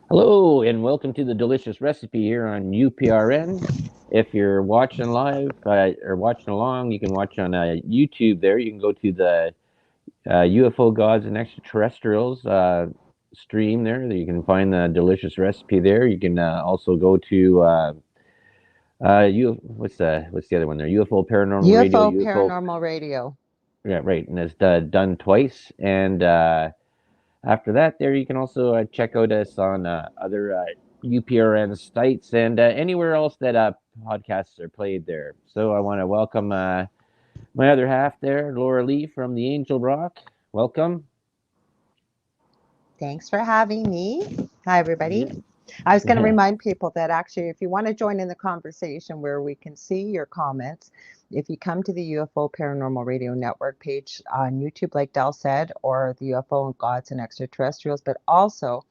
Hello, and welcome to the delicious recipe here on UPRN. If you're watching live or watching along, you can watch on YouTube there. You can go to the UFO Gods and Extraterrestrials stream there. You can find the delicious recipe there. You can also go to what's the other one there? UFO Paranormal Radio, UFO UFO. Paranormal Radio. Yeah, right. And it's done twice. And after that, there you can also check out us on other UPRN sites and anywhere else that podcasts are played there. So I want to welcome my other half there, Lorilei from the Angel Rock. Welcome. Thanks for having me. Hi, Yeah. everybody. I was going to remind people that actually, if you want to join in the conversation where we can see your comments, if you come to the UFO Paranormal Radio Network page on YouTube, like Del said, or the UFO Gods and Extraterrestrials, but also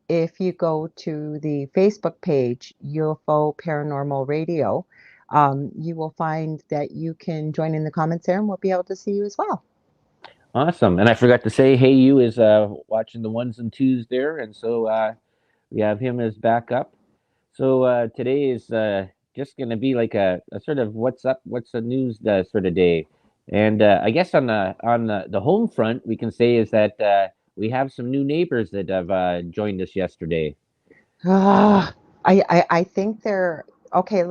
if you go to the Facebook page, UFO Paranormal Radio, you will find that you can join in the comments there and we'll be able to see you as well. Awesome. And I forgot to say, Hey You is watching the ones and twos there. And so we have him as backup. So today is just going to be like a sort of what's up, what's the news sort of day. And I guess on the home front, we can say is that we have some new neighbors that have joined us yesterday. Ah, I think they're okay.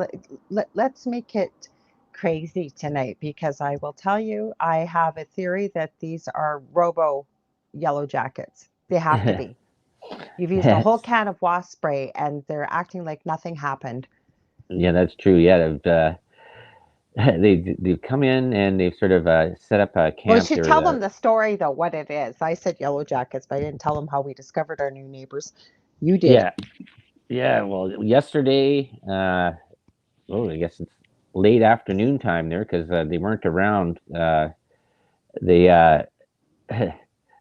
Let's make it crazy tonight because I will tell you, I have a theory that these are robo yellow jackets. They have to be. You've used a whole Yes. can of wasp spray and they're acting like nothing happened. Yeah, that's true. Yeah, they've come in and they've sort of set up a Well, we camp should there. tell them the story though, what it is. I said yellow jackets, but I didn't tell them how we discovered our new neighbors. You did. Yeah, yeah. Well, yesterday, oh, I guess it's late afternoon time there because they weren't around. They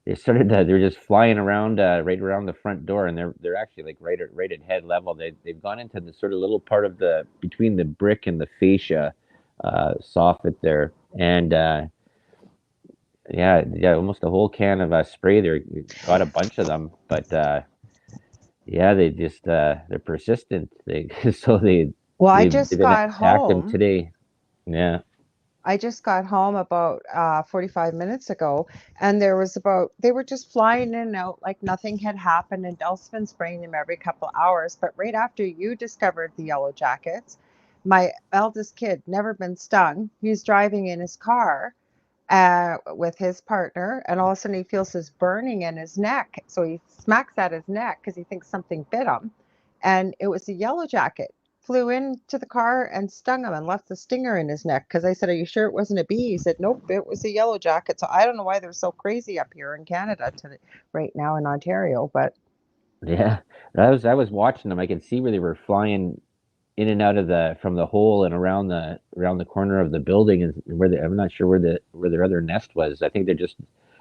they started they're just flying around right around the front door, and they're actually like right at head level. They've gone into the sort of little part of the between the brick and the fascia soffit there, and yeah, almost a whole can of spray there. Got a bunch of them, but yeah, they just they're persistent. They so Well, they've been attacked them today. Yeah. I just got home about 45 minutes ago, and there was about, they were just flying in and out like nothing had happened. And Del's been spraying them every couple hours. But right after you discovered the yellow jackets, my eldest kid, never been stung, he's driving in his car with his partner, and all of a sudden he feels this burning in his neck. So he smacks at his neck because he thinks something bit him. And it was a yellow jacket. Flew into the car and stung him and left the stinger in his neck. Because I said, "Are you sure it wasn't a bee?" He said, "Nope, it was a yellow jacket." So I don't know why they're so crazy up here in Canada right now in Ontario. But Yeah, I was watching them. I could see where they were flying in and out of the from the hole and around the corner of the building, and I'm not sure where their other nest was. I think they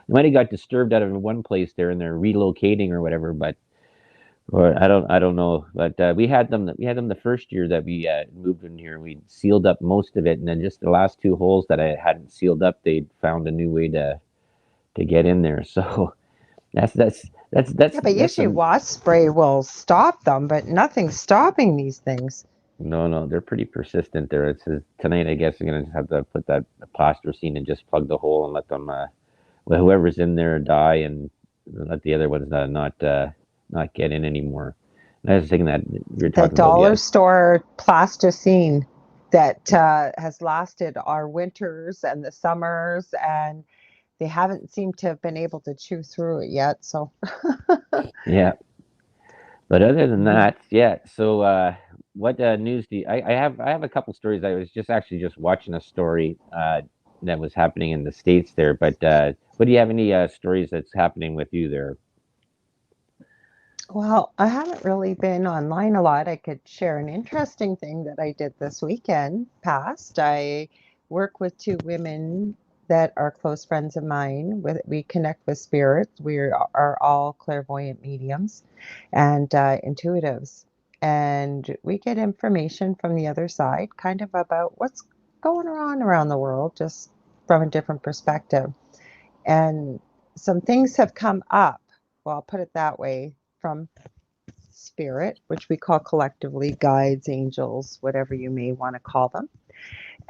might have got disturbed out of one place there and they're relocating or whatever. But or I don't know. But we had them the first year that we moved in here. We sealed up most of it, and then just the last two holes that I hadn't sealed up, they found a new way to get in there. So that's that's that's yeah, that's but that's usually some. wasp spray will stop them, but nothing's stopping these things. No, no, they're pretty persistent there. It says tonight, I guess, I'm gonna have to put that plasticine and just plug the hole and let them, well, whoever's in there die and let the other ones not get in anymore. And I was thinking that you're The talking about, dollar yeah, store plasticine that has lasted our winters and the summers, and they haven't seemed to have been able to chew through it yet. So yeah. But other than that, yeah. So, what news do you, I have a couple stories. I was just actually just watching a story that was happening in the States there. But what do you have any stories that's happening with you there? well, I haven't really been online a lot. I could share an interesting thing that I did this weekend past. I work with two women that are close friends of mine. We connect with spirits. We are all clairvoyant mediums and intuitives, and we get information from the other side, kind of about what's going on around the world, just from a different perspective. And some things have come up. Well, I'll put it that way from spirit, which we call collectively guides, angels, whatever you may want to call them.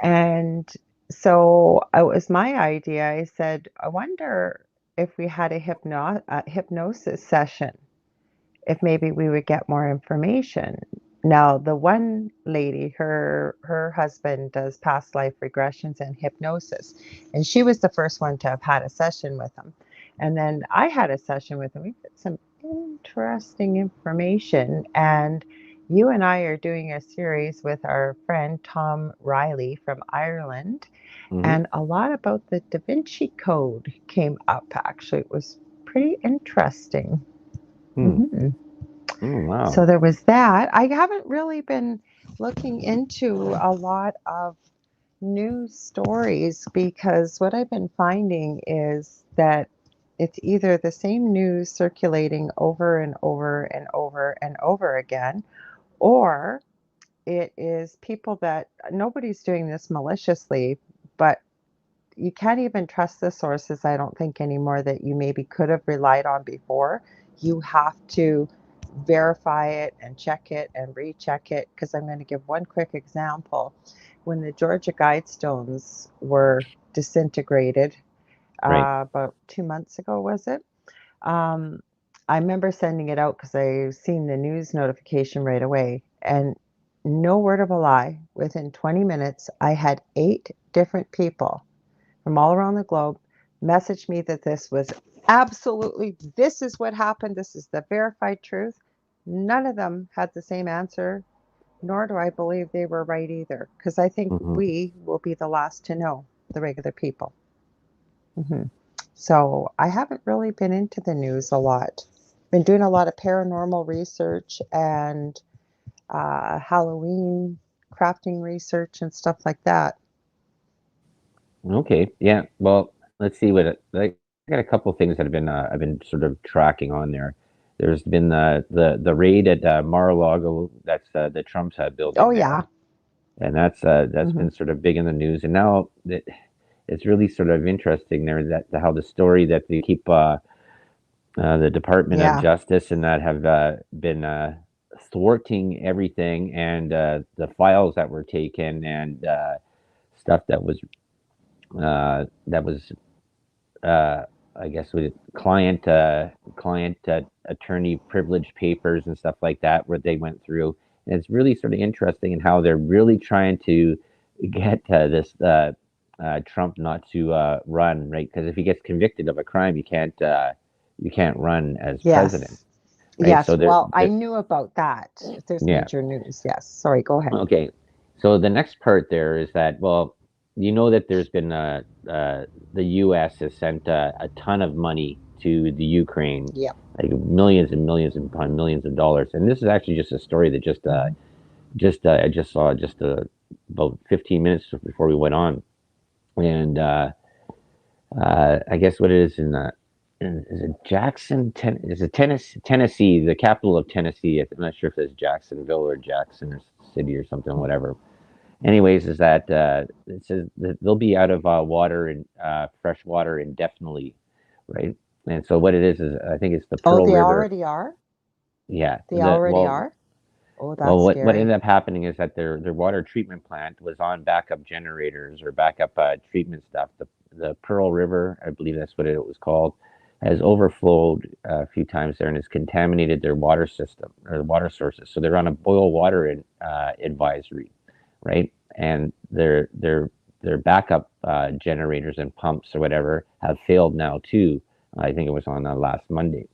And so it was my idea. I said, I wonder if we had a hypnosis session, if maybe we would get more information. Now, the one lady, her husband does past life regressions and hypnosis, and she was the first one to have had a session with him. And then I had a session with him. We got some interesting information, and you and I are doing a series with our friend Tom Riley from Ireland, Hmm. and a lot about the Da Vinci Code came up. Actually, it was pretty interesting. Hmm. Hmm. Oh, So wow. there was that. I haven't really been looking into a lot of news stories because what I've been finding is that it's either the same news circulating over and over and over and over again, or it is people that nobody's doing this maliciously, but you can't even trust the sources, I don't think, anymore that you maybe could have relied on before. You have to verify it and check it and recheck it. Because I'm going to give one quick example. When the Georgia Guidestones were disintegrated, Right. about 2 months ago, was it? Um, I remember sending it out because I seen the news notification right away. And no word of a lie, within 20 minutes, I had 8 different people from all around the globe messaged me that this was absolutely, this is what happened. This is the verified truth. None of them had the same answer, nor do I believe they were right either, because I think Hmm. we will be the last to know, the regular people. Hmm. So I haven't really been into the news a lot. Been doing a lot of paranormal research and Halloween crafting research and stuff like that. Okay. Yeah. Well, let's see what like I got a couple things that I've been sort of tracking on there. There's been the raid at Mar-a-Lago. That's the Trump's Oh building there, yeah. and that's Hmm. been sort of big in the news. And now it's really sort of interesting there that how the story that they keep the Department of Yeah. Justice and that have been thwarting everything and the files that were taken and stuff that was uh, I guess with client attorney privilege papers and stuff like that where they went through. And it's really sort of interesting in how they're really trying to get this Trump not to run, right? Because if he gets convicted of a crime, you can't run as president, Yes. right? So Yes. Well, I they're knew about that. If there's yeah. major news. Yes. Sorry, go ahead. Okay. So the next part there is that, well, you know that there's been the U.S. has sent a ton of money to the Ukraine, Yep. like millions and millions and upon millions of dollars. And this is actually just a story that Hmm. I just saw just about 15 minutes before we went on. And I guess what it is is it is it Tennessee, the capital of Tennessee. I'm not sure if it's Jacksonville or Jackson or City or something, whatever. Anyways, is that it says that they'll be out of water and fresh water indefinitely, right? And so what it is I think it's the Oh, Pearl they River. already are? Yeah. They already are? Oh, Well, that's what ended scary. up happening is that their water treatment plant was on backup generators or backup treatment stuff. The Pearl River, I believe that's what it was called, has overflowed a few times there and has contaminated their water system or the water sources. So they're on a boil water advisory, right? And their backup generators and pumps or whatever have failed now too. I think it was on last Monday.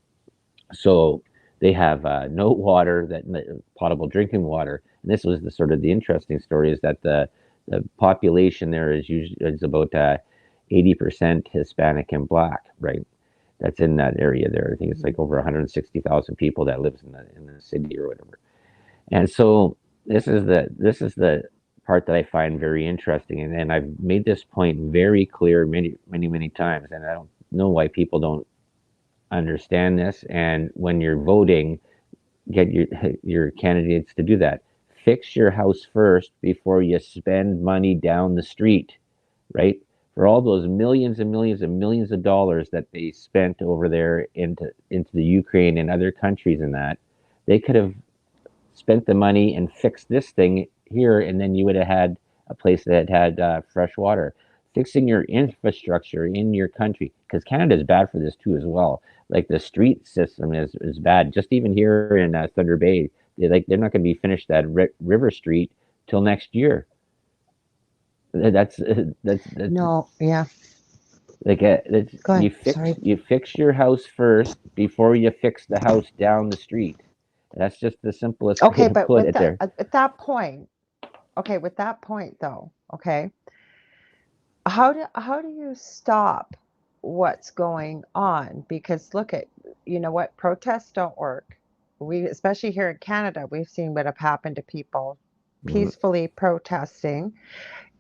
So they have no water, that potable drinking water. And this was the sort of the interesting story is that the population there is about 80% Hispanic and Black, right? That's in that area there. I think it's Hmm. like over 160,000 people that lives in the city or whatever. And so this is the part that I find very interesting, and I've made this point very clear many times, and I don't know why people don't understand this. And when you're voting, get your candidates to do that. Fix your house first before you spend money down the street, right? For all those millions and millions and millions of dollars that they spent over there into the Ukraine and other countries and that, They could have spent the money and fixed this thing here, and then you would have had a place that had fresh water. Fixing your infrastructure in your country, because Canada is bad for this too as well. Like the street system is bad. Just even here in Thunder Bay, they're not going to be finished that River Street till next year. That's that's No, yeah. like Go ahead. Sorry. you fix your house first before you fix the house down the street. That's just the simplest way Okay, to but put with it that there. at that point, okay, with that point though, okay, how do you stop what's going on? Because look at, you know what, protests don't work. We, especially here in Canada, we've seen what have happened to people Mm, peacefully protesting.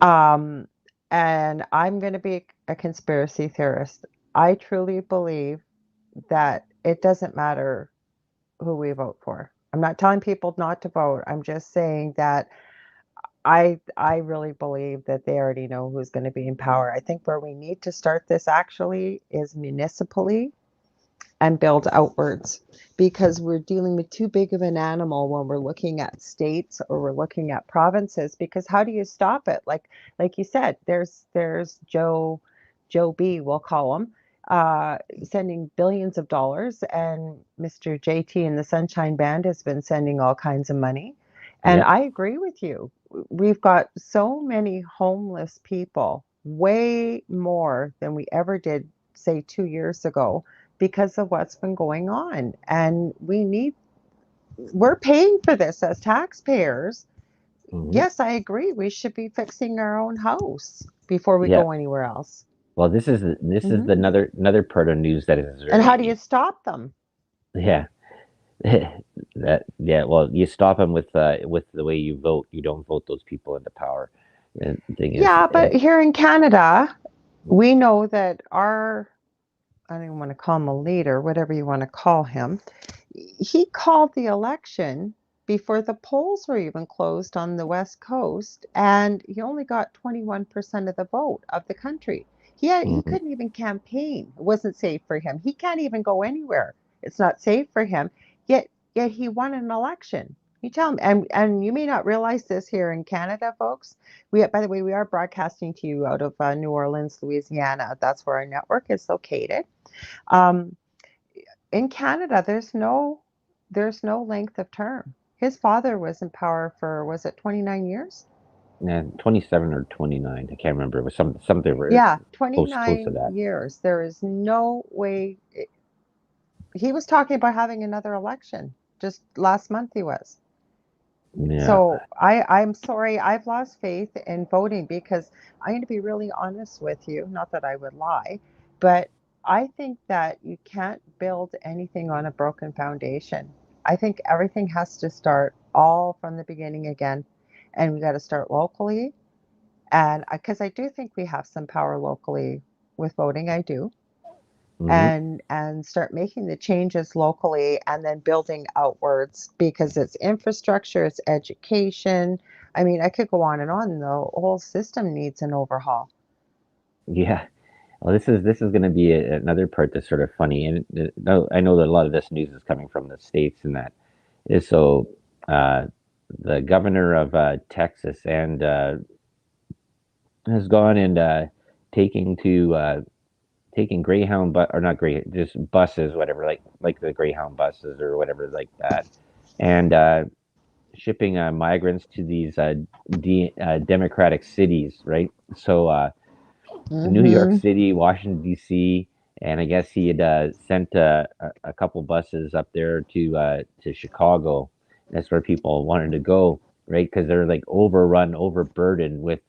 Um, and I'm going to be a conspiracy theorist. I truly believe that it doesn't matter who we vote for. I'm not telling people not to vote. I'm just saying that I really believe that they already know who's going to be in power. I think where we need to start this actually is municipally and build outwards, because we're dealing with too big of an animal when we're looking at states or we're looking at provinces. Because how do you stop it? Like you said, there's Joe B, we'll call him, sending billions of dollars, and Mr. JT and the Sunshine Band has been sending all kinds of money. And yeah. I agree with you. We've got so many homeless people, way more than we ever did, say, 2 years ago, because of what's been going on. And we're paying for this as taxpayers. Hmm. Yes, I agree. We should be fixing our own house before we Yeah. go anywhere else. Well, this is Hmm. the another part of news that is And how do very you stop them? yeah. That yeah. Well, you stop them with the way you vote. You don't vote those people into power. And the thing is, Yeah, but here in Canada, we know that our, I don't even want to call him a leader, whatever you want to call him, he called the election before the polls were even closed on the West Coast, and he only got 21% of the vote of the country. He mhm, couldn't even campaign. It wasn't safe for him. He can't even go anywhere. It's not safe for him. Yet he won an election. You tell him, and you may not realize this here in Canada, folks. We, by the way, we are broadcasting to you out of New Orleans, Louisiana. That's where our network is located. Um, in Canada, there's no length of term. His father was in power for, was it 29 years? yeah, 27 or 29. I can't remember. It was something where Yeah, close to 29 that. years. There is no way. He was talking about having another election. Just last month he was. Yeah. So I'm sorry, I've lost faith in voting, because I'm going to be really honest with you, not that I would lie, but I think that you can't build anything on a broken foundation. I think everything has to start all from the beginning again. And we got to start locally. And because I do think we have some power locally with voting, I do, Hmm. and start making the changes locally and then building outwards, because it's infrastructure, it's education. I mean, I could go on and on. The whole system needs an overhaul. Yeah. Well, this is going to be another part that's sort of funny, and I know that a lot of this news is coming from the states, and that is so. Uh, the governor of Texas and has gone and taking to taking Greyhound, but or not Grey, just buses, whatever, like the Greyhound buses or whatever like that, and shipping migrants to these democratic cities, right? So New York Mm-hmm. City, Washington D.C., and I guess he had sent a couple buses up there to Chicago. That's where people wanted to go, right? Because they're like overrun, overburdened with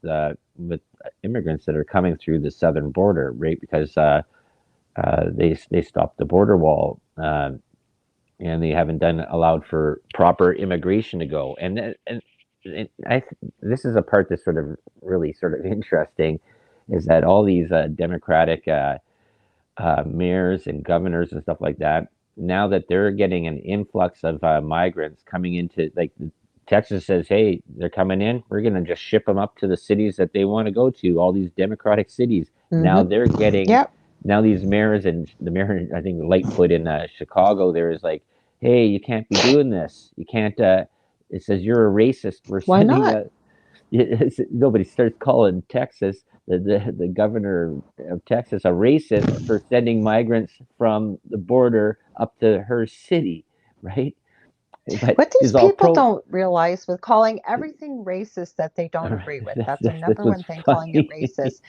immigrants that are coming through the southern border, right? Because they stopped the border wall. And they haven't done allowed for proper immigration to go. And this is a part that's sort of really sort of interesting, is that all these Democratic mayors and governors and stuff like that, now that they're getting an influx of migrants coming into, like, Texas says, hey, they're coming in. We're going to just ship them up to the cities that they want to go to, all these Democratic cities. Now Mm-hmm. they're getting, Yep. now these mayors, and the mayor, I think Lightfoot in Chicago, there is like, hey, you can't be doing this. You can't. It says you're a racist. We're Why sending not? a. Nobody starts calling Texas, the governor of Texas, a racist for sending migrants from the border up to her city, right? But What these she's all people pro. don't realize with calling everything racist that they don't agree with, that's their That's number what's one thing, calling it funny. racist.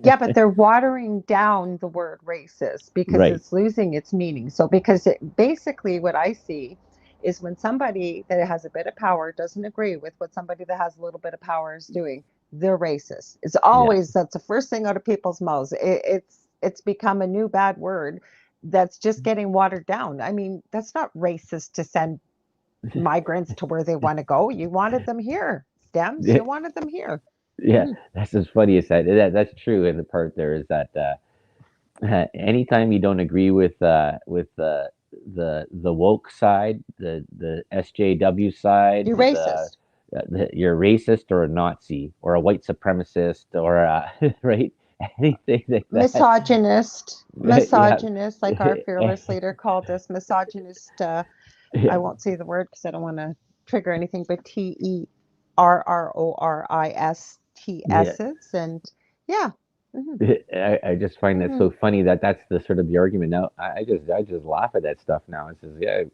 Yeah, but they're watering down the word racist because Right. it's losing its meaning. So, because basically what I see is when somebody that has a bit of power doesn't agree with what somebody that has a little bit of power is doing, they're racist. It's Yeah. always that's the first thing out of people's mouths. It's become a new bad word that's just getting watered down. I mean, that's not racist to send migrants to where they want to go. You wanted them here, Dems. Yeah. You wanted them here. Yeah. Mm-hmm. That's as funny as that. That's true. In the part there is that anytime you don't agree with the woke side, the SJW side, You're racist. you're a racist or a Nazi or a white supremacist or right, anything like that. Misogynist, Yeah, misogynist, like our fearless leader called us, misogynist. I yeah, won't say the word because I don't want to trigger anything, but yeah. TERRORISTSs. And yeah. Hmm. I just find that Hmm. so funny that that's the sort of the argument now. I just laugh at that stuff now. It says, yeah,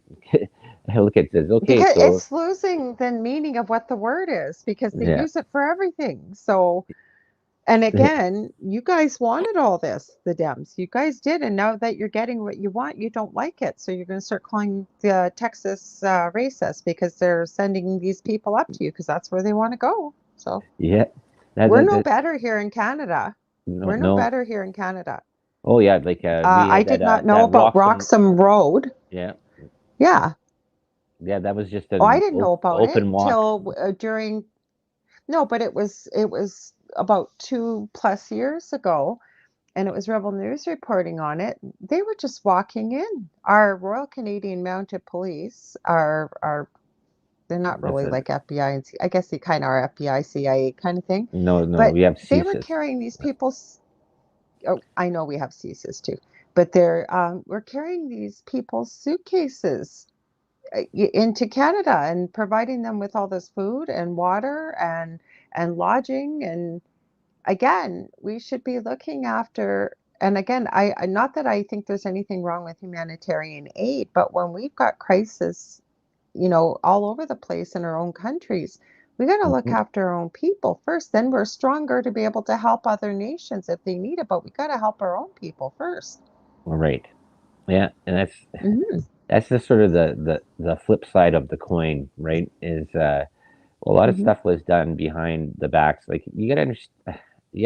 I look at this. Okay, Because so it's losing the meaning of what the word is because they yeah, use it for everything. So, and again, you guys wanted all this, the Dems. You guys did. And now that you're getting what you want, you don't like it. So you're going to start calling the Texas racist because they're sending these people up to you because that's where they want to go. So yeah. we're no That better here in Canada. no, We're no no. better here in Canada. Oh yeah, like we I had did not know that about Roxham. Roxham Road. Yeah, Yeah. yeah. That was just Oh, I an didn't know about it open walk. till during, no, but it was about 2+ years ago, and it was Rebel News reporting on it. They were just walking in. Our Royal Canadian Mounted Police are they're not That's really a like FBI and I guess they kind of are FBI, CIA kind of thing, no, no. but We have they were CSIS. carrying these people's. Oh, I know we have CSIS too, but we're carrying these people's suitcases into Canada and providing them with all this food and water and lodging. And again, we should be looking after. And again, not that I think there's anything wrong with humanitarian aid, but when we've got crisis, all over the place in our own countries, we got to look Mhm. after our own people first. Then we're stronger to be able to help other nations if they need it. But we got to help our own people first. All right. Yeah, and Hmm. that's the sort of the flip side of the coin, right? Is a lot of Hmm. stuff was done behind the backs. Like you got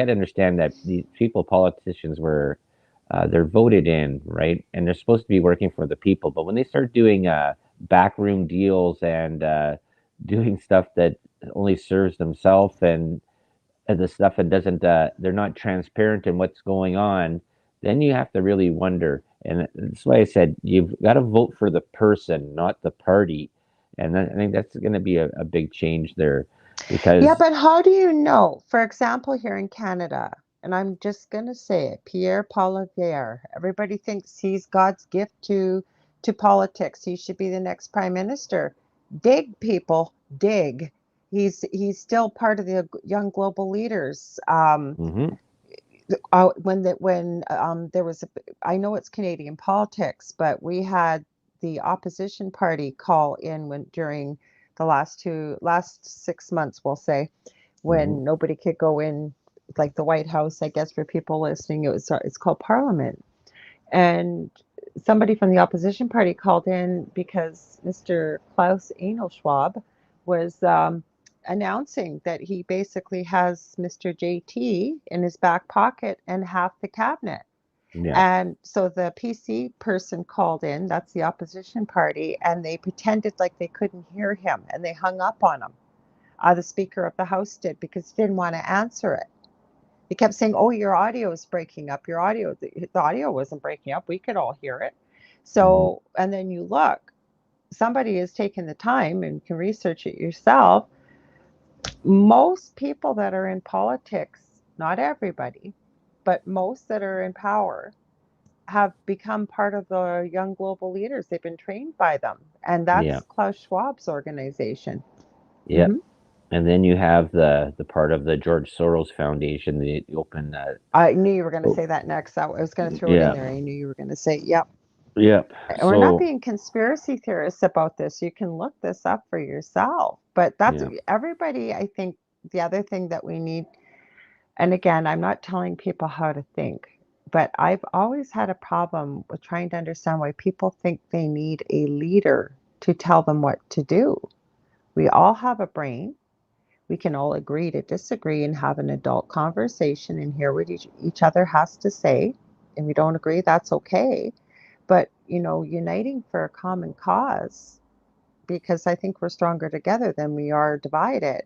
to understand that these people, politicians, were they're voted in, right? And they're supposed to be working for the people. But when they start doing backroom deals and doing stuff that only serves themselves and the stuff and doesn't, they're not transparent in what's going on, then you have to really wonder. And that's why I said you've got to vote for the person, not the party. And I think that's going to be a big change there Yeah, because but how do you know? For example, here in Canada, and I'm just going to say it, Pierre Poilievre. Everybody thinks he's God's gift to politics. He should be the next prime minister. Dig, people, dig. He's still part of the young global leaders. hmm When there was, I know it's Canadian politics, but we had the opposition party call in when during the last 6 months, we'll say, hmm when nobody could go in, like the White House, I guess for people listening, it's called Parliament. And somebody from the opposition party called in because Mr. Klaus Schwab was announcing that he basically has Mr. JT in his back pocket and half the cabinet. yeah, And so the PC person called in, that's the opposition party, and they pretended like they couldn't hear him and they hung up on him. The Speaker of the House did because he didn't want to answer it. He kept saying, "Oh, your audio is breaking up. Your audio, the audio wasn't breaking up. We could all hear it." hmm So, and then you look, somebody has taken the time and can research it yourself. Most people that are in politics, not everybody, but most that are in power have become part of the young global leaders. They've been trained by them, and Yeah. that's Klaus Schwab's organization. Yep. Hmm. And then you have the part of the George Soros Foundation, the open. I knew you were going to Oh, say that next. I was going to throw it in yeah. there. I knew you were going to say, yep. Yep. And we're not So being conspiracy theorists about this. You can look this up for yourself. But that's yeah. everybody. I think the other thing that we need, and again, I'm not telling people how to think, but I've always had a problem with trying to understand why people think they need a leader to tell them what to do. We all have a brain. We can all agree to disagree and have an adult conversation and hear what each other has to say. And we don't agree, that's okay. But, uniting for a common cause, because I think we're stronger together than we are divided.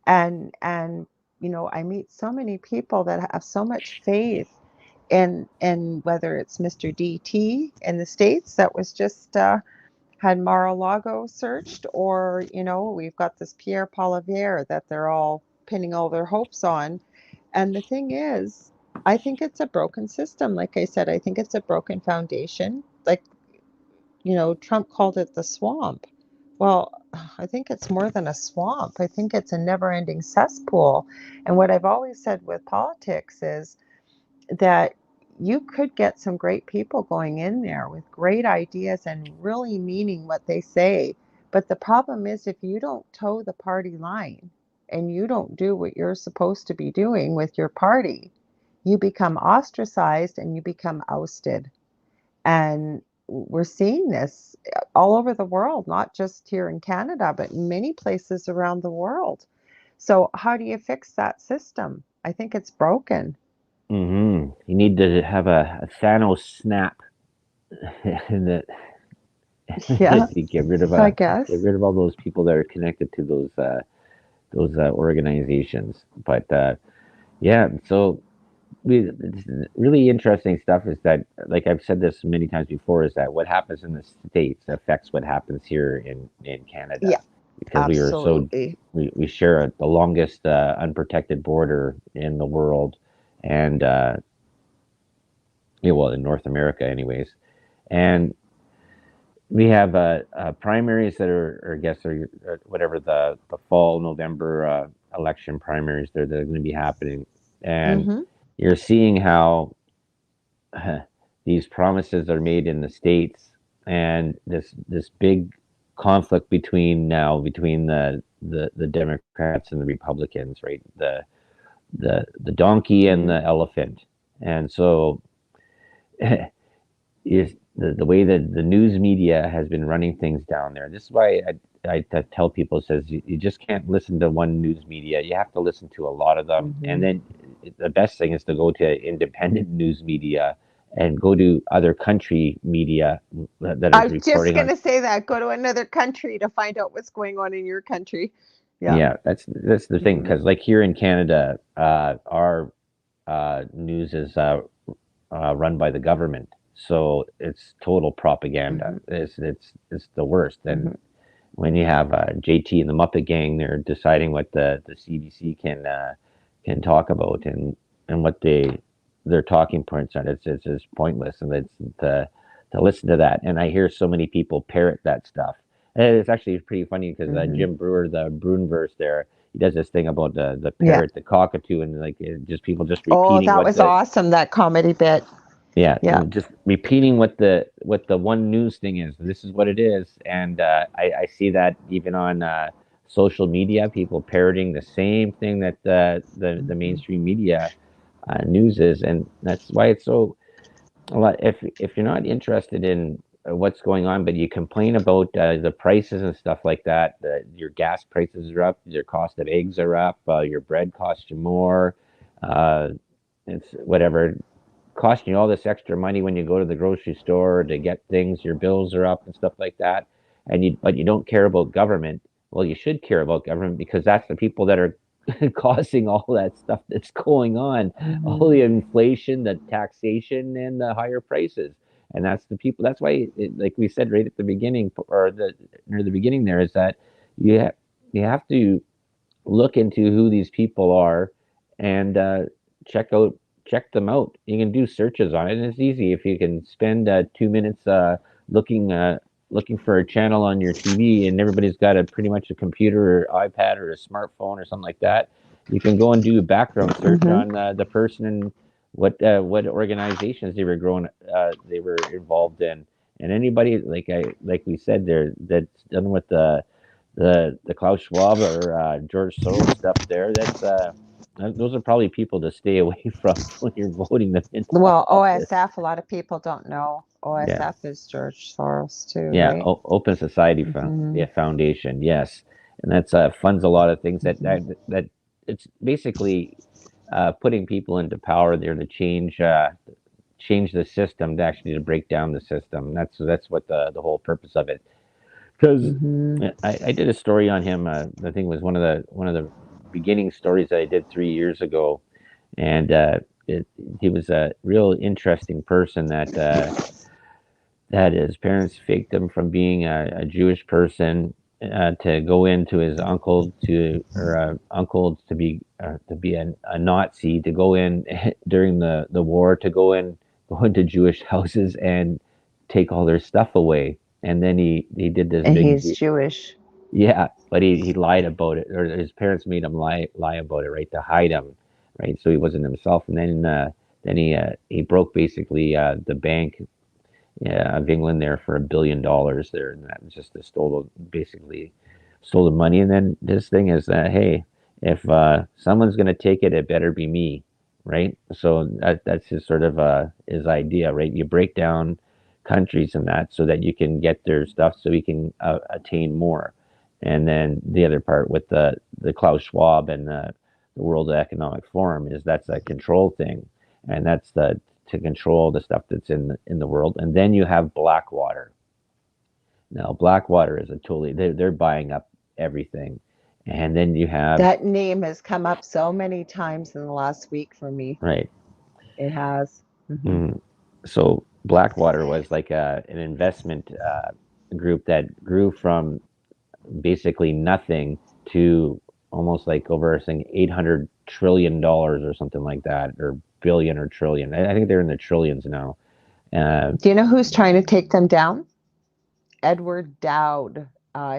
And I meet so many people that have so much faith in whether it's Mr. DT in the States that was just had Mar-a-Lago searched, or we've got this Pierre Poilievre that they're all pinning all their hopes on. And the thing is, I think it's a broken system. Like I said, I think it's a broken foundation. Like, Trump called it the swamp. Well, I think it's more than a swamp. I think it's a never-ending cesspool. And what I've always said with politics is that you could get some great people going in there with great ideas and really meaning what they say. But the problem is, if you don't toe the party line and you don't do what you're supposed to be doing with your party, you become ostracized and you become ousted. And we're seeing this all over the world, not just here in Canada, but in many places around the world. So, how do you fix that system? I think it's broken. You need to have a Thanos snap, and that Yeah, you I get guess. rid of all those people that are connected to those organizations. But yeah, so it's really interesting stuff is that, like I've said this many times before, is that what happens in the states affects what happens here in Canada, Yeah, because absolutely. we share the longest unprotected border in the world, and yeah, well, in North America, anyways. And we have primaries that are, I guess, are whatever the fall November election primaries they're going to be happening, and Hmm. you're seeing how these promises are made in the states, and this big conflict between the Democrats and the Republicans, right? The donkey and Hmm. the elephant, and so is the way that the news media has been running things down there. This is why I tell people, says you just can't listen to one news media. You have to listen to a lot of them, and Hmm. then the best thing is to go to independent news media and go to other country media that I is was just reporting going on. to say that. Go to another country to find out what's going on in your country. Yeah. Yeah, that's the thing, Hmm. because like here in Canada, our news is run by the government, so it's total propaganda. Hmm. It's the worst. And Hmm. when you have JT and the Muppet Gang, they're deciding what the CBC can talk about, and what their talking points are. It's just pointless, and it's to listen to that. And I hear so many people parrot that stuff. And it's actually pretty funny because Hmm. Jim Brewer, the Bruinverse, there, he does this thing about the Yeah. parrot, the cockatoo, and like just people just Oh, repeating that what was the awesome, that comedy bit. yeah, Yeah. just repeating what the one news thing is. This is what it is, and I see that even on social media, people parroting the same thing that the Hmm. mainstream media news is, and that's why it's so a lot. If you're not interested in what's going on, but you complain about the prices and stuff like that, your gas prices are up, your cost of eggs are up, your bread costs you more. Uh, it's whatever costing you all this extra money when you go to the grocery store to get things, your bills are up and stuff like that, and you don't care about government. Well, you should care about government, because that's the people that are causing all that stuff that's going on, all Hmm. the inflation, the taxation, and the higher prices. And that's the people. That's why, like we said right at the beginning, or the near the beginning, there is that you you have to look into who these people are, and check out check them out. You can do searches on it, and it's easy if you can spend 2 minutes looking looking for a channel on your TV, and everybody's got a pretty much a computer or iPad or a smartphone or something like that. You can go and do a background search Mm-hmm. on the person and what organizations they were involved in, and anybody like we said there that's done with the Klaus Schwab or George Soros stuff there. Those are probably people to stay away from when you're voting them into Well, office. OSF, a lot of people don't know. Yeah, OSF is George Soros too, yeah. right? Open Society Mm-hmm. yeah, Foundation, yes, and that's funds a lot of things Mm-hmm. that it's basically putting people into power there to change the system to actually to break down the system. That's what the whole purpose of it. Because Mm-hmm. I did a story on him. I think it was one of the beginning stories that I did 3 years ago, and he was a real interesting person that his parents faked him from being a Jewish person to go into his uncle to be a Nazi to go in during the war to go into Jewish houses and take all their stuff away. And then he did this And big he's Jewish. yeah, but he lied about it, or his parents made him lie about it, right, to hide him, right, so he wasn't himself. And then he broke basically the bank of England there for $1 billion there, and that was just basically stole the money. And then this thing is that hey, if someone's going to take it, it better be me, right? So that's his sort of his idea, right? You break down countries and that so that you can get their stuff, so you can attain more. And then the other part with the Klaus Schwab and the World Economic Forum is that's a control thing, and that's the to control the stuff that's in the world. And then you have Blackwater. Now, Blackwater is a totally they're buying up everything, and then you have That name has come up so many times in the last week for me. right. It has. Mm-hmm. Mm, so Blackwater was like an investment group that grew from basically nothing to almost like over saying $800 trillion or something like that, or billion or trillion. I think they're in the trillions now. Uh, Do you know who's trying to take them down? Edward Dowd.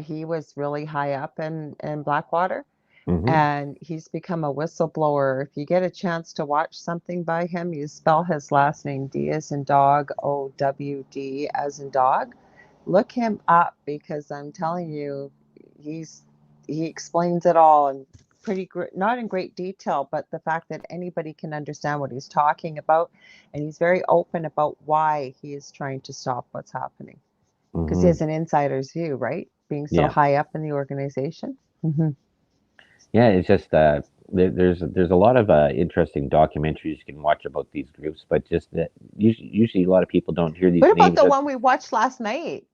He was really high up in Blackwater, mhm, and he's become a whistleblower. If you get a chance to watch something by him, you spell his last name D as in dog, OWD as in dog. Look him up because I'm telling you, he's he explains it all and not in great detail, but the fact that anybody can understand what he's talking about, and he's very open about why he is trying to stop what's happening because he mhm, has an insider's view, right? Being so yeah. high up in the organization. Mm-hmm. Yeah, it's just there's a lot of interesting documentaries you can watch about these groups, but just that usually a lot of people don't hear these What about names. the one we watched last night?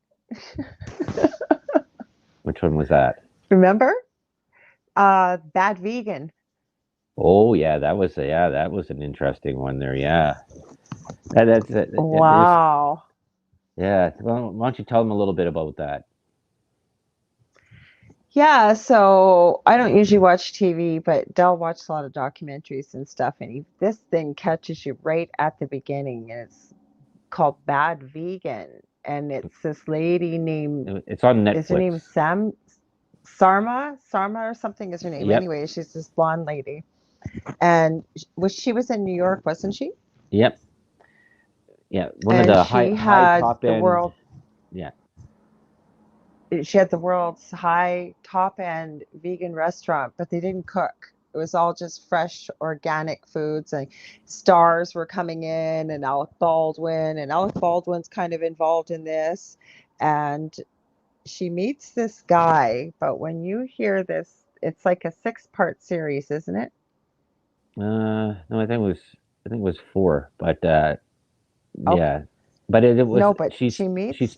Which one was that? Remember? Bad Vegan. Oh yeah, that was an interesting one there. Yeah, there's Wow. yeah. Well, why don't you tell them a little bit about that? Yeah, so I don't usually watch TV, but Dell watched a lot of documentaries and stuff, and this thing catches you right at the beginning, and it's called Bad Vegan, and it's this lady named It's on is her Netflix. name Sarma or something is her name. Yep, Anyway, she's this blonde lady, and she was in New York, wasn't she? yep, yeah. One of And the high top end. Yeah. she had the world's high top end vegan restaurant, but they didn't cook. It was all just fresh organic foods, and stars were coming in, and Alec Baldwin's kind of involved in this. And she meets this guy, but when you hear this, it's like a six-part series, isn't it? No, I think it was four, but Oh, yeah, but it was no, but she's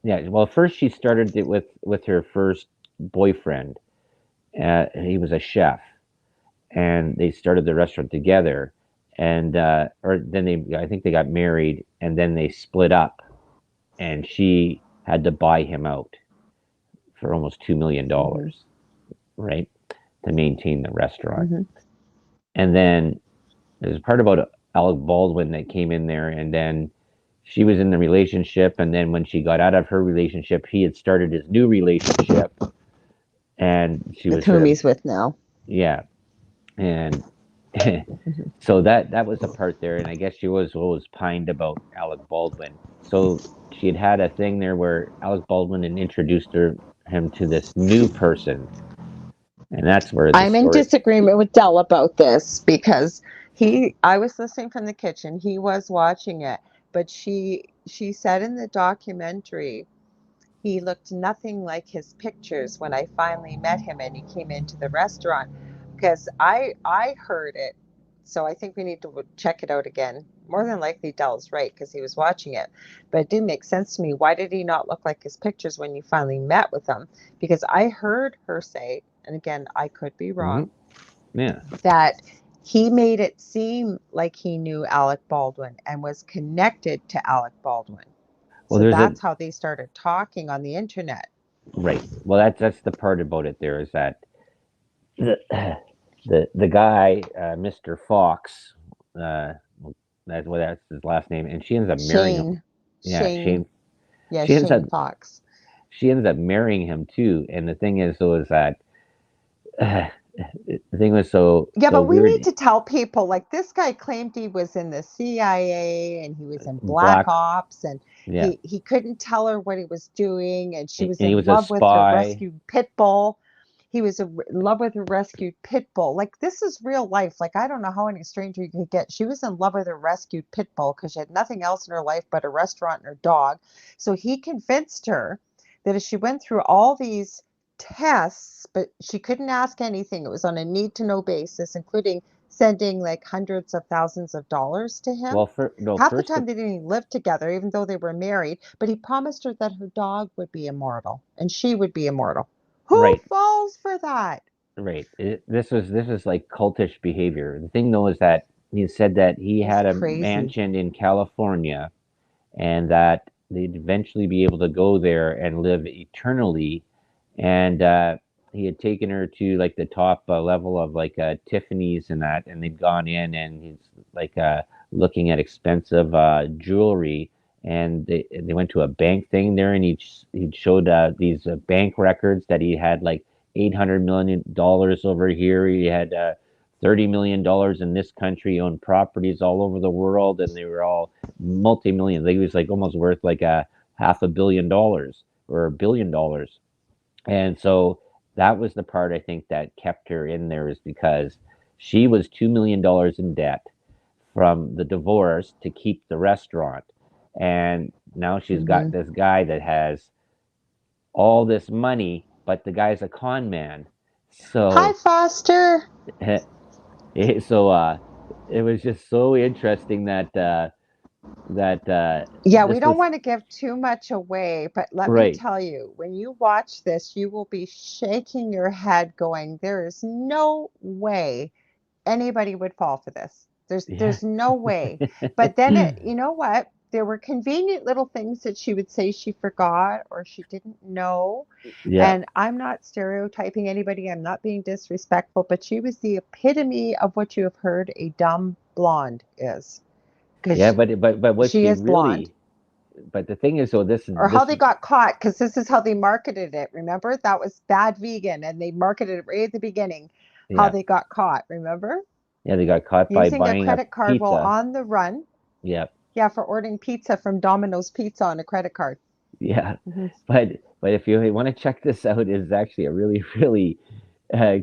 yeah. Well, first she started it with her first boyfriend. He was a chef, and they started the restaurant together. And or then I think they got married, and then they split up, and she had to buy him out for almost mm-hmm, $2 million, right, to maintain the restaurant. mm-hmm, And then There's a part about Alec Baldwin that came in there, and then she was in the relationship, and then when she got out of her relationship, he had started his new relationship, and she With was whom sort of, he's with now. yeah, and Mhm. so that was a part there, and I guess she was always pined about Alec Baldwin. So she had a thing there where Alec Baldwin had introduced him to this new person, and that's where the I'm in story. disagreement with Dell about this because I was listening from the kitchen, he was watching it, but she said in the documentary he looked nothing like his pictures when I finally met him and he came into the restaurant. Because I heard it, so I think we need to check it out again. More than likely, Dell's right because he was watching it, but it didn't make sense to me. Why did he not look like his pictures when you finally met with him? Because I heard her say, and again, I could be Hmm. wrong, Yeah. that he made it seem like he knew Alec Baldwin and was connected to Alec Baldwin. Well, So there's a that's how they started talking on the internet. right. Well, that's the part about it. There is that the the guy, Mr. Fox, uh, that's his last name, and she ends up marrying him. Shane, Yeah, Shane, yeah, She ends up Shane Fox. she ends up marrying him too. And the thing is, though, is that uh, the thing was Yeah, so but we need weird. to tell people like this guy claimed he was in the CIA and he was in Black Black, Ops and yeah, he couldn't tell her what he was doing and she and was he in was a love with her spy. rescued pit bull. He was in love with her rescued pit bull. Like this is real life. Like I don't know how any stranger you could get. She was in love with her rescued pit bull because she had nothing else in her life but a restaurant and her dog. So he convinced her that if she went through all these tests, but she couldn't ask anything. It was on a need to know basis, including sending like hundreds of thousands of dollars to him. Well, no, Half the first time they didn't even live together, even though they were married. But he promised her that her dog would be immortal and she would be immortal. Who right, falls for that? right. This was like cultish behavior. The thing though is that he said that he It was had a crazy. mansion in California, and that they'd eventually be able to go there and live eternally. And he had taken her to like the top level of like Tiffany's and that, and they'd gone in, and he's like looking at expensive jewelry, and they went to a bank thing there, and he showed these bank records that he had like $800 million over here. He had $30 million in this country. He owned properties all over the world, and they were all multi-million. He was like almost worth like a $500 million or $1 billion. And so that was the part I think that kept her in there, is because she was $2 million in debt from the divorce to keep the restaurant. And now she's got Mm-hmm. this guy that has all this money, but the guy's a con man. Hi, So Foster. so it was just so interesting that Yeah, we this don't was want to give too much away, but let me right. tell you, when you watch this, you will be shaking your head going, there is no way anybody would fall for this. Yeah. There's no way. But then you know what? There were convenient little things that she would say she forgot or she didn't know. Yeah. And I'm not stereotyping anybody. I'm not being disrespectful, but she was the epitome of what you have heard a dumb blonde is Yeah, because but what she she is blonde really, but the thing is, so or how this they is got caught because this is how they marketed it. Remember? That was bad vegan and they marketed it right at the beginning how yeah. they got caught. Remember? Yeah, they got caught by Using a buying a credit card while pizza. on the run. Yeah. Yeah, for ordering pizza from Domino's Pizza on a credit card. Yeah. Hmm. But if you want to check this out, it's actually a really really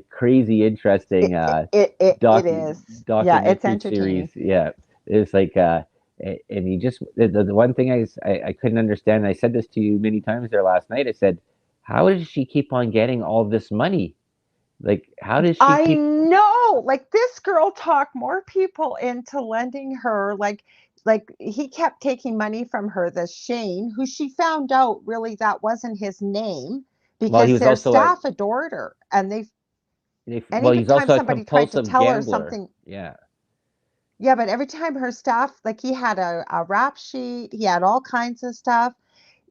crazy interesting It doc is. Yeah, it's documentary series. entertaining. Yeah. It's like and he just the one thing I couldn't understand, I said this to you many times there last night. I said, how does she keep on getting all this money? Like, how does she I keep know. Like this girl talked more people into lending her like he kept taking money from her, the Shane, who she found out really that wasn't his name well, he because was their also a staff adored her and they well, any he's time also a somebody tried to compulsive tell her gambler. something. Yeah. Yeah, but every time her staff, like he had a rap sheet, he had all kinds of stuff.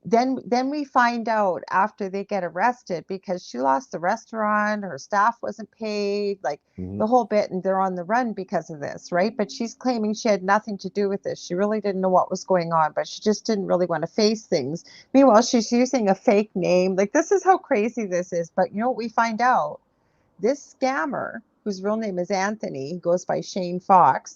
then we find out after they get arrested because she lost the restaurant, her staff wasn't paid, like Hmm. the whole bit, and they're on the run because of this, right? But she's claiming she had nothing to do with this. She really didn't know what was going on, but she just didn't really want to face things. Meanwhile, she's using a fake name. Like, this is how crazy this is. But you know what we find out? This scammer, whose real name is Anthony, he goes by Shane Fox,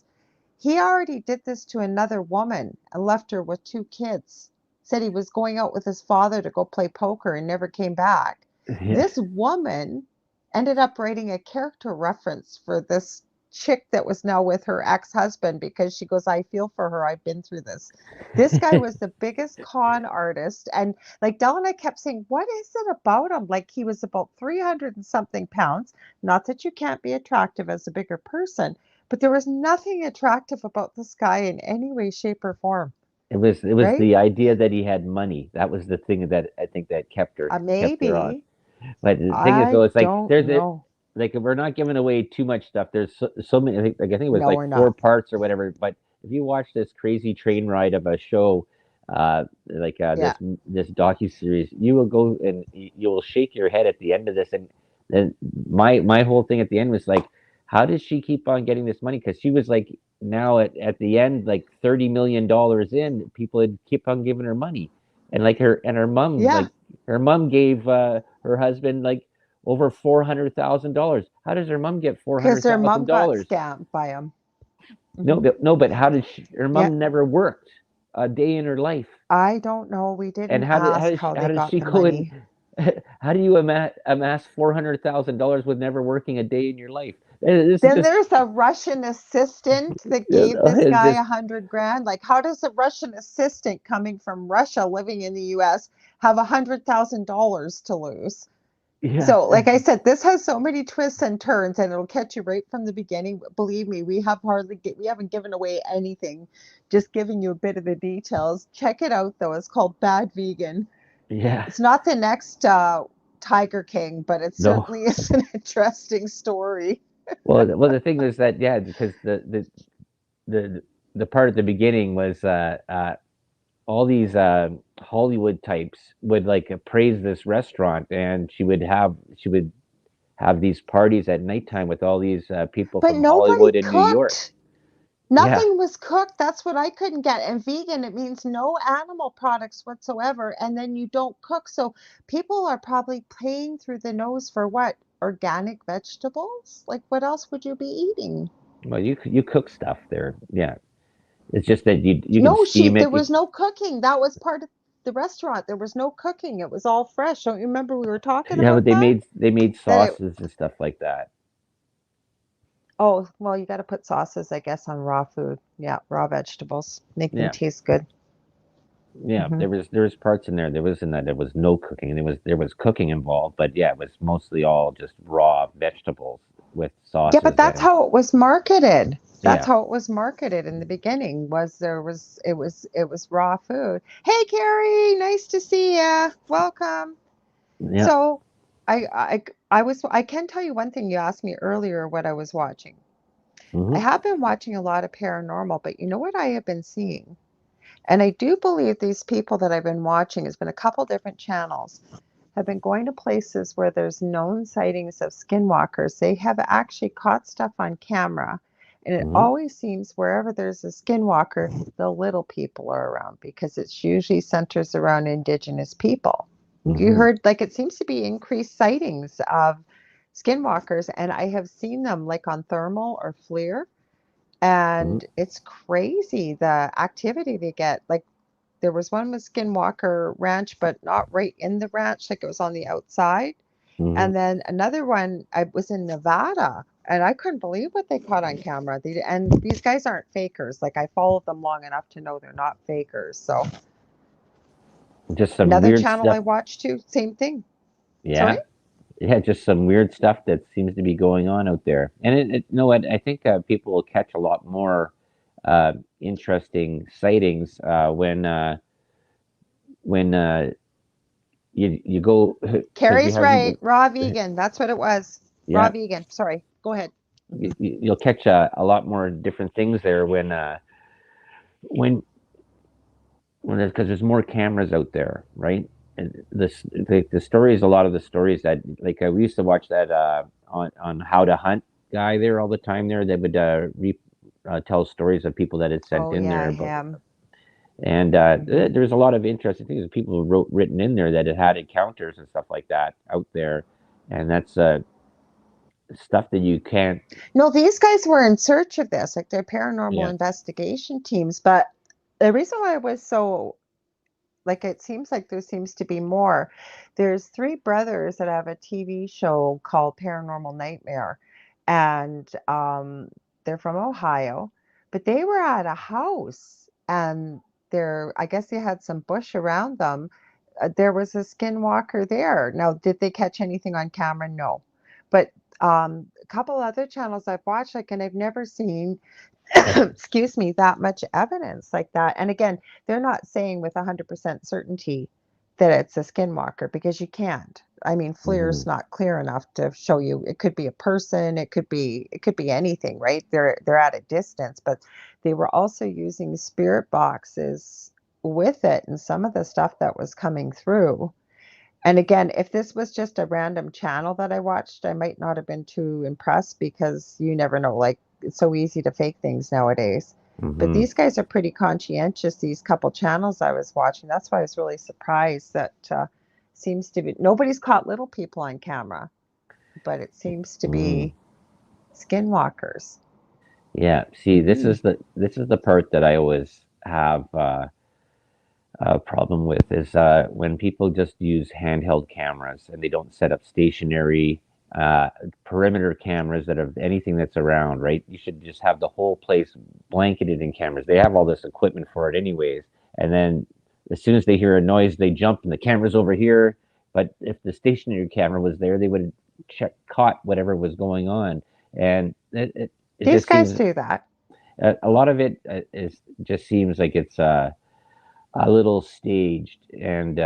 he already did this to another woman and left her with two kids. Said he was going out with his father to go play poker and never came back. Yeah. This woman ended up writing a character reference for this chick that was now with her ex-husband because she goes, I feel for her. I've been through this. This guy was the biggest con artist. And like Dell and I kept saying, what is it about him? Like he was about 300 and something pounds. Not that you can't be attractive as a bigger person, but there was nothing attractive about this guy in any way, shape, or form, It was right? the idea that he had money. That was the thing that I think that kept her on. Maybe. But the thing is, I though, it's like don't know. like we're not giving away too much stuff. There's so many. I think it was No, like we're four not. parts or whatever. But if you watch this crazy train ride of a show, like Yeah. this docu series, you will go and you will shake your head at the end of this. And then my whole thing at the end was like, how does she keep on getting this money? Because she was like now at the end like $30 million in, people had keep on giving her money, and like her mom Yeah. like her mom gave her husband like over $400,000. How does her mom get four Because hundred their thousand mom got dollars? scammed by him. No, Hmm. no, but how did her Yeah. mom never worked a day in her life? I don't know. We And didn't ask how how they does got she the go and money. how do you amass $400,000 with never working a day in your life? This is Then just there's a Russian assistant that gave this it's guy just 100 grand. Like, how does a Russian assistant coming from Russia living in the US have $100,000 to lose? yeah, So, like I said, this has so many twists and turns, and it'll catch you right from the beginning. Believe me, we haven't given away anything, just giving you a bit of the details. Check it out though. It's called Bad Vegan. yeah. It's not the next Tiger King, but it No. certainly is an interesting story. Well, the thing is that yeah, because the the part at the beginning was all these Hollywood types would like praise this restaurant, and she would have these parties at nighttime with all these people But from nobody Hollywood and New York. cooked. Yeah, Nothing was cooked. That's what I couldn't get. And vegan, it means no animal products whatsoever. And then you don't cook. So people are probably paying through the nose for what? Organic vegetables? Like, what else would you be eating? well, you cook stuff there. Yeah, it's just that you can No, steam there it. was no cooking. That was part of the restaurant. There was no cooking. It was all fresh. Don't you remember we were talking Yeah, but about that? they made That it, sauces and stuff like that. oh, well, you got to put sauces, I guess, on raw food. Yeah, raw vegetables. Make them Yeah, taste good. yeah. Hmm. There was parts in there. There was in that there was no cooking. There was cooking involved, but yeah, it was mostly all just raw vegetables with Yeah, but sauces that's and how it was marketed. That's yeah. how it was marketed in the beginning. Was there was it was raw food. Hey, Carrie, nice to see ya. Welcome. Yeah. So, I can tell you one thing. You asked me earlier what I was watching. I Hmm. have been watching a lot of paranormal, but you know what I have been seeing? And I do believe these people that I've been watching, has been a couple different channels, have been going to places where there's known sightings of skinwalkers. They have actually caught stuff on camera. And it Hmm. always seems wherever there's a skinwalker, the little people are around because it's usually centers around indigenous people. You Hmm. heard, like, it seems to be increased sightings of skinwalkers, and I have seen them like on thermal or FLIR, Hmm. and it's crazy the activity they get. Like there was one with Skinwalker Ranch, but not right in the ranch, like it was on the outside. Hmm. And then another one, I was in Nevada, and I couldn't believe what they caught on camera. And these guys aren't fakers. Like I followed them long enough to know they're not fakers. So Just some another weird channel stuff. I watched too, same thing. Sorry? Yeah. Yeah, just some weird stuff that seems to be going on out there. And you know what? I think people will catch a lot more interesting sightings when you go because you Carrie's have right. Raw vegan. That's what it was. Raw yeah vegan. Sorry. Go ahead. you'll catch a lot more different things there when Well, because there's more cameras out there, right? And the stories, a lot of the stories that like we used to watch that on How to Hunt guy there all the time. There, they would tell stories of people that had sent Oh in yeah, there, but him. and Hmm. there's a lot of interesting things. People wrote written in there that had encounters and stuff like that out there, and that's stuff that you can't. No, these guys were in search of this, like they're paranormal Yeah. investigation teams. But the reason why I was so like it seems like there seems to be more. There's three brothers that have a TV show called Paranormal Nightmare, and they're from Ohio, but they were at a house and I guess they had some bush around them. There was a skinwalker there. Now, did they catch anything on camera? No, but a couple other channels I've watched, like, and I've never seen excuse me, that much evidence like that. And again, they're not saying with 100% certainty that it's a skinwalker because you can't. I mean, Hmm. FLIR's not clear enough to show you. It could be a person, it could be anything, right? They're at a distance, but they were also using spirit boxes with it and some of the stuff that was coming through. And again, if this was just a random channel that I watched, I might not have been too impressed because you never know. Like, it's so easy to fake things nowadays. But Hmm. these guys are pretty conscientious, these couple channels I was watching. That's why I was really surprised that seems to be nobody's caught little people on camera, but it seems to Hmm. be skinwalkers. Yeah. See, Hmm. this is the part that I always have. Problem with is when people just use handheld cameras and they don't set up stationary uh, perimeter cameras that have anything that's around, right? You should just have the whole place blanketed in cameras. They have all this equipment for it, anyways. And then as soon as they hear a noise, they jump and the camera's over here. But if the stationary camera was there, they would have caught whatever was going on. And it These just guys seems do that. a lot of it is just seems like it's a little staged and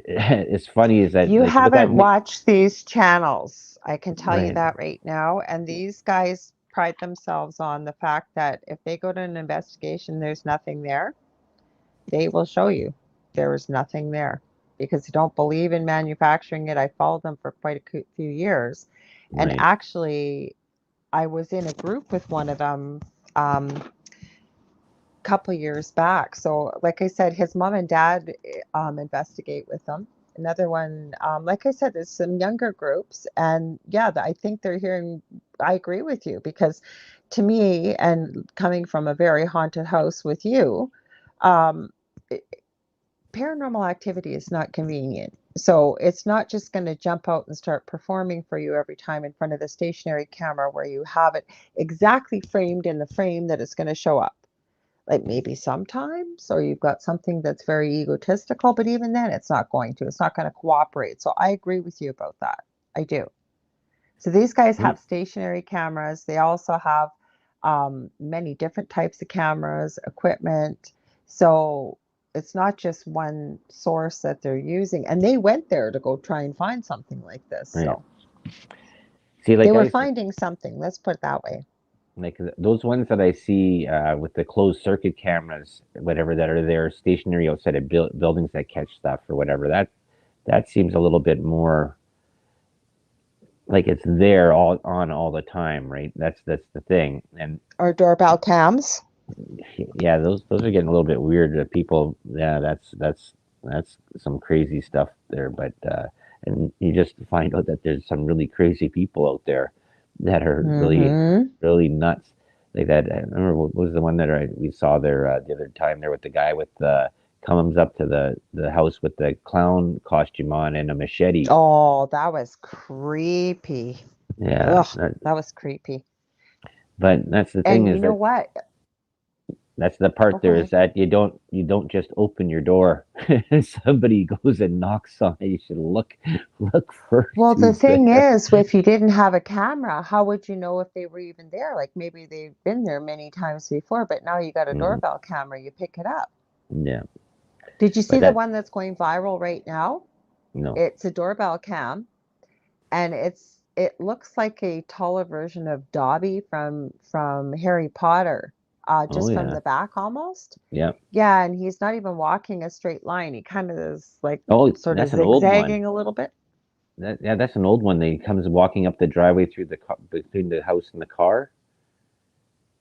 it's funny is that You like with that haven't watched these channels. I can tell you right that right now. And these guys pride themselves on the fact that if they go to an investigation, there's nothing there, they will show you there is nothing there because they don't believe in manufacturing it. I followed them for quite a few years. And right actually, I was in a group with one of them couple years back. So, like I said, his mom and dad investigate with them. Another one, like I said, there's some younger groups, and yeah, I think they're hearing. I agree with you because, to me, and coming from a very haunted house with you, um, it- paranormal activity is not convenient. So it's not just going to jump out and start performing for you every time in front of the stationary camera where you have it exactly framed in the frame that it's going to show up, like maybe sometimes, or you've got something that's very egotistical, but even then it's not going to cooperate. So I agree with you about that. I do. So these guys right have stationary cameras. They also have many different types of cameras, equipment. So it's not just one source that they're using, and they went there to go try and find something like this. right So see they like were I finding something, let's put it that way. like those ones that I see with the closed circuit cameras whatever that are there stationary outside of buildings that catch stuff or whatever that seems a little bit more like it's there all on all the time, right? That's the thing. And Or doorbell cams. yeah, those are getting a little bit weird. People, yeah, that's some crazy stuff there. But and you just find out that there's some really crazy people out there that are Mm-hmm. really nuts. Like that. I remember what was the one that we saw there the other time there with the guy with the comes up to the house with the clown costume on and a machete. Oh, that was creepy. Yeah, Ugh, that was creepy. but that's the thing And is you know that what? that's the Oh, part go there is ahead. that you don't just open your door. Somebody goes and knocks on it. You should look first Well, the who's thing there. is, if you didn't have a camera, how would you know if they were even there? Like maybe they've been there many times before, but now you got a Hmm. doorbell camera, you pick it up. Yeah, Did you but see the that one that's going viral right now? no. It's a doorbell cam, and it looks like a taller version of Dobby from Harry Potter. Oh just from yeah. the back almost. Yeah. Yeah, and he's not even walking a straight line. He kind of is like Oh, sort of that's an old one. zigzagging a little bit. Yeah, that's an old one. That he comes walking up the driveway through the between the house and the car.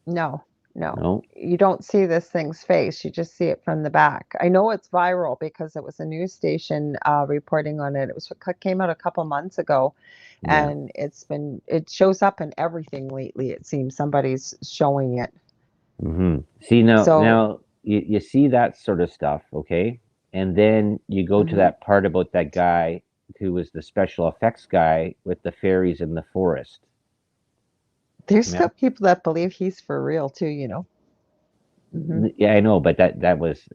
No, no. No. You don't see this thing's face. You just see it from the back. I know it's viral because it was a news station reporting on it. Came out a couple months ago, Yeah. and it shows up in everything lately. It seems somebody's showing it. See now, So, you see that sort of stuff, okay, and then you go to mhm. that part about that guy who was the special effects guy with the fairies in the forest. There's Yeah, still people that believe he's for real too, you know. Hmm. yeah, I know, but it was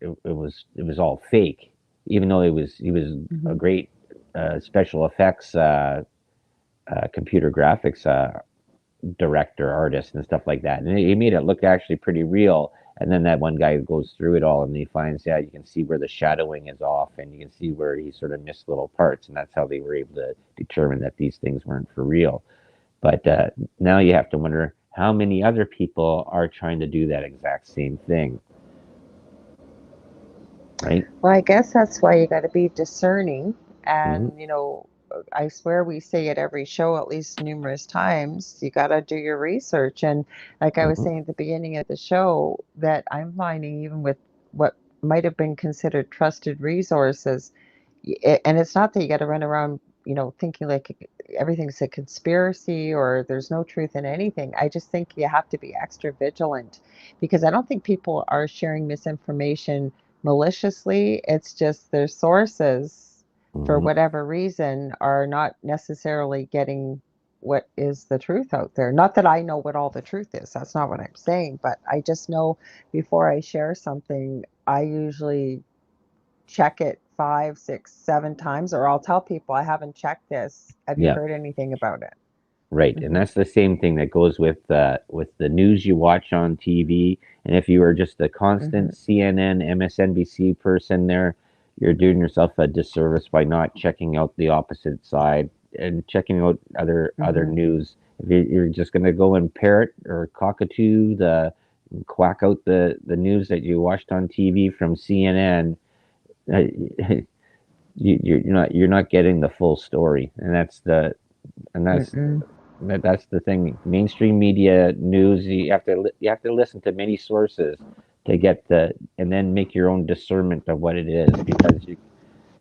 all fake. Even though he was a Hmm. great special effects computer graphics director, artist, and stuff like that. And he made it look actually pretty real. And then that one guy goes through it all and he finds, yeah, you can see where the shadowing is off and you can see where he sort of missed little parts. And that's how they were able to determine that these things weren't for real. But now you have to wonder how many other people are trying to do that exact same thing, right? Well, I guess that's why you got to be discerning. Mm-hmm, And, I swear we say it every show at least numerous times. You got to do your research. And like I was mm-hmm, saying at the beginning of the show, that I'm finding even with what might have been considered trusted resources, and it's not that you got to run around, thinking like everything's a conspiracy or there's no truth in anything. I just think you have to be extra vigilant because I don't think people are sharing misinformation maliciously. It's just their sources, for mm-hmm. whatever reason, are not necessarily getting what is the truth out there. Not that I know what all the truth is. That's not what I'm saying. But I just know before I share something, I usually check it 5, 6, 7 times, or I'll tell people I haven't checked this. Have you Yeah. heard anything about it? Right, and Hmm. that's the same thing that goes with the news you watch on TV. And if you are just a Hmm. constant CNN, MSNBC person, there, you're doing yourself a disservice by not checking out the opposite side and checking out other Hmm. news. If you're just going to go and parrot or cockatoo the quack out the news that you watched on TV from CNN, you're not getting the full story, and Mm-mm. that's the thing. Mainstream media news, you have to listen to many sources to get and then make your own discernment of what it is because you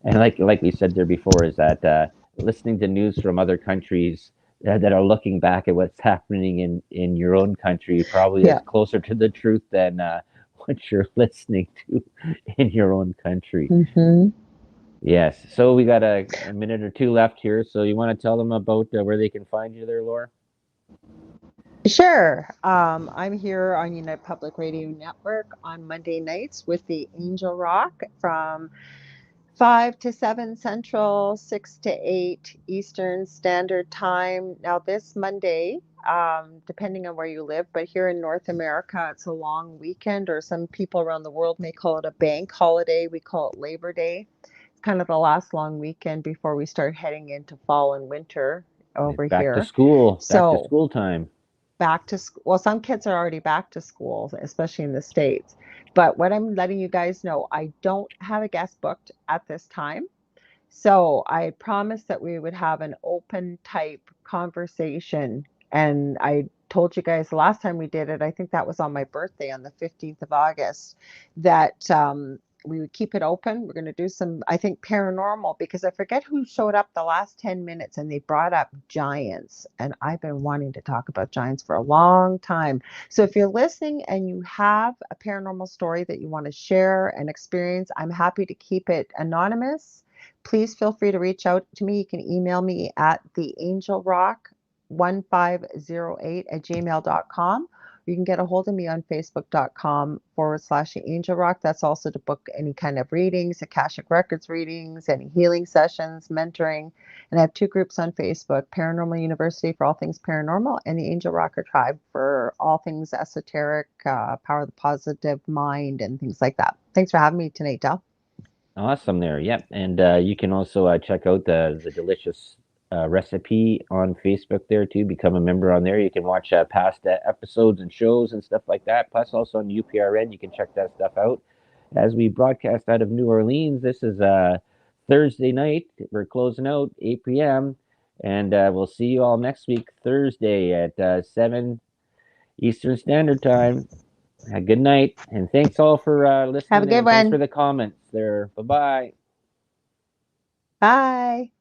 and like we said there before is that listening to news from other countries that are looking back at what's happening in your own country probably is Yeah. closer to the truth than what you're listening to in your own country. Hmm. Yes. So we got a minute or two left here. So you want to tell them about where they can find you there, Laura? Sure. I'm here on United Public Radio Network on Monday nights with the Angel Rock from 5 to 7 Central, 6 to 8 Eastern Standard Time. Now, this Monday, depending on where you live, but here in North America, it's a long weekend, or some people around the world may call it a bank holiday. We call it Labor Day. It's kind of the last long weekend before we start heading into fall and winter over Back to here. school. Back to So, school time. back to school. Well, some kids are already back to school, especially in the States. But what I'm letting you guys know, I don't have a guest booked at this time. So I promised that we would have an open type conversation. And I told you guys the last time we did it, I think that was on my birthday on the 15th of August, that we would keep it open. We're going to do some, I think, paranormal, because I forget who showed up the last 10 minutes and they brought up giants. And I've been wanting to talk about giants for a long time. So if you're listening and you have a paranormal story that you want to share and experience, I'm happy to keep it anonymous. Please feel free to reach out to me. You can email me at theangelrock1508@gmail.com. You can get a hold of me on facebook.com/angelrock. That's also to book any kind of readings, Akashic Records readings, any healing sessions, mentoring. And I have two groups on Facebook, Paranormal University for all things paranormal, and the Angel Rocker Tribe for all things esoteric, power of the positive mind, and things like that. Thanks for having me tonight, Del. Awesome there. Yep. And you can also check out the delicious recipe on Facebook there too. Become a member on there. You can watch past episodes and shows and stuff like that. Plus, also on UPRN, you can check that stuff out. As we broadcast out of New Orleans, this is Thursday night. We're closing out 8 p.m. And we'll see you all next week, Thursday at 7 Eastern Standard Time. Good night. And thanks all for Have a listening good and thanks for one. the comments there. Bye bye. Bye.